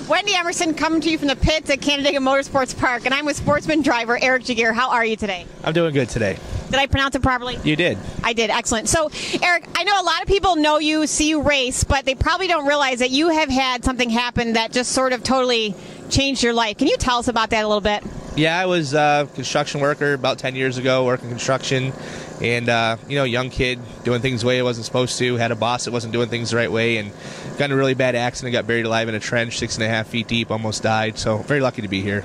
Wendy Emerson coming to you from the pits at Canandaigua Motorsports Park, and I'm with Sportsman driver Eric Giguere. How are you today? I'm doing good today. Did I pronounce it properly? You did. I did. Excellent. So, Eric, I know a lot of people know you, see you race, but they probably don't realize that you have had something happen that just sort of totally changed your life. Can you tell us about that a little bit? Yeah, I was a construction worker about 10 years ago, working construction, and, young kid, doing things the way I wasn't supposed to, had a boss that wasn't doing things the right way, and got in a really bad accident, got buried alive in a trench, 6.5 feet deep, almost died, so very lucky to be here.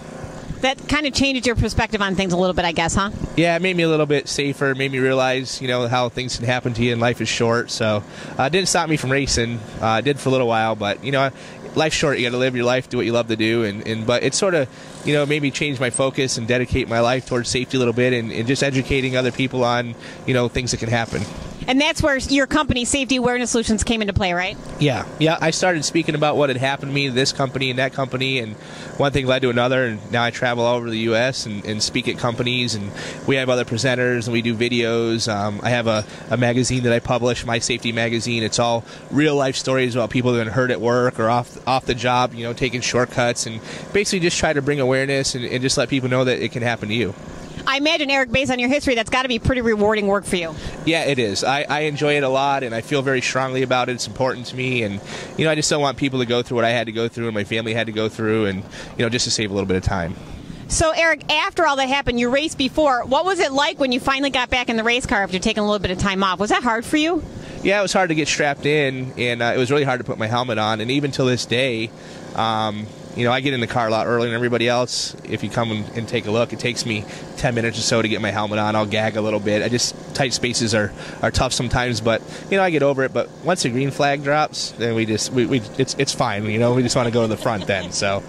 That kind of changes your perspective on things a little bit, I guess, huh? Yeah, it made me a little bit safer, made me realize, how things can happen to you and life is short, so it didn't stop me from racing. It did for a little while, but, life's short. You got to live your life, do what you love to do, but it sort of, made me change my focus and dedicate my life towards safety a little bit and just educating other people on, things that can happen. And that's where your company, Safety Awareness Solutions, came into play, right? Yeah. I started speaking about what had happened to me, this company and that company, and one thing led to another, and now I travel all over the U.S. and speak at companies, and we have other presenters, and we do videos. I have a magazine that I publish, My Safety Magazine. It's all real-life stories about people that have been hurt at work or off the job, taking shortcuts, and basically just try to bring awareness and just let people know that it can happen to you. I imagine, Eric, based on your history, that's got to be pretty rewarding work for you. Yeah, it is. I enjoy it a lot, and I feel very strongly about it. It's important to me, and I just don't want people to go through what I had to go through and my family had to go through, and just to save a little bit of time. So, Eric, after all that happened, you raced before. What was it like when you finally got back in the race car after taking a little bit of time off? Was that hard for you? Yeah, it was hard to get strapped in, and it was really hard to put my helmet on, and even till this day, I get in the car a lot earlier than everybody else. If you come and take a look, it takes me 10 minutes or so to get my helmet on. I'll gag a little bit. Tight spaces are tough sometimes, but I get over it. But once the green flag drops, then it's fine. We just want to go to the front then. So.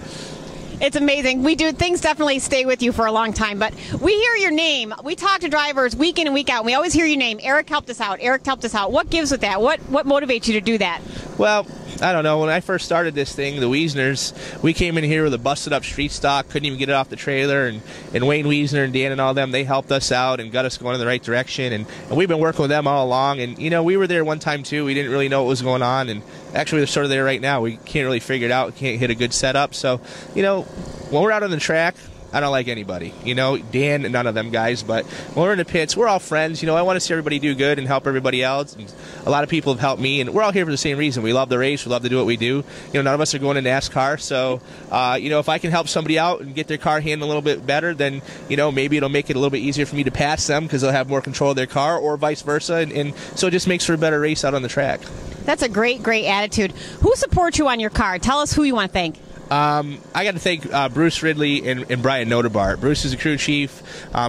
It's amazing. Things definitely stay with you for a long time, but we hear your name. We talk to drivers week in and week out, and we always hear your name. Eric helped us out. Eric helped us out. What gives with that? What motivates you to do that? Well, I don't know. When I first started this thing, the Wiesners, we came in here with a busted-up street stock, couldn't even get it off the trailer, and Wayne Wiesner and Dan and all them, they helped us out and got us going in the right direction, and we've been working with them all along, and, we were there one time, too. We didn't really know what was going on, and actually we're sort of there right now. We can't really figure it out. We can't hit a good setup, so, when we're out on the track, I don't like anybody. Dan and none of them guys, but when we're in the pits, we're all friends. I want to see everybody do good and help everybody else. And a lot of people have helped me, and we're all here for the same reason. We love the race. We love to do what we do. None of us are going to NASCAR, so, if I can help somebody out and get their car handled a little bit better, then, maybe it'll make it a little bit easier for me to pass them because they'll have more control of their car or vice versa, and so it just makes for a better race out on the track. That's a great, great attitude. Who supports you on your car? Tell us who you want to thank. I got to thank Bruce Ridley and Brian Nodebart. Bruce is a crew chief.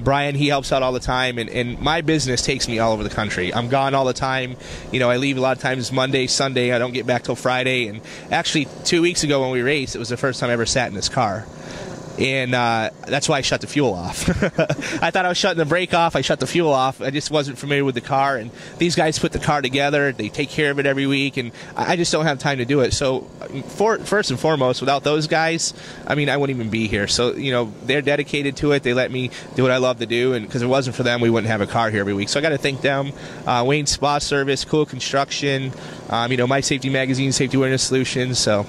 Brian, he helps out all the time, and my business takes me all over the country. I'm gone all the time. I leave a lot of times Monday, Sunday. I don't get back till Friday. And actually, 2 weeks ago when we raced, it was the first time I ever sat in this car. And that's why I shut the fuel off. I thought I was shutting the brake off. I shut the fuel off. I just wasn't familiar with the car. And these guys put the car together. They take care of it every week. And I just don't have time to do it. So first and foremost, without those guys, I wouldn't even be here. So, they're dedicated to it. They let me do what I love to do. And because if it wasn't for them, we wouldn't have a car here every week. So I got to thank them. Wayne Spa Service, Cool Construction, My Safety Magazine, Safety Awareness Solutions. So.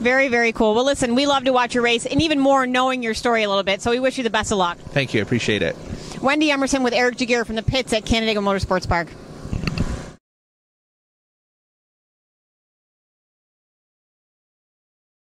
Very, very cool. Well, listen, we love to watch your race, and even more knowing your story a little bit, so we wish you the best of luck. Thank you. I appreciate it. Wendy Emerson with Eric Giguere from the pits at Canandaigua Motorsports Park.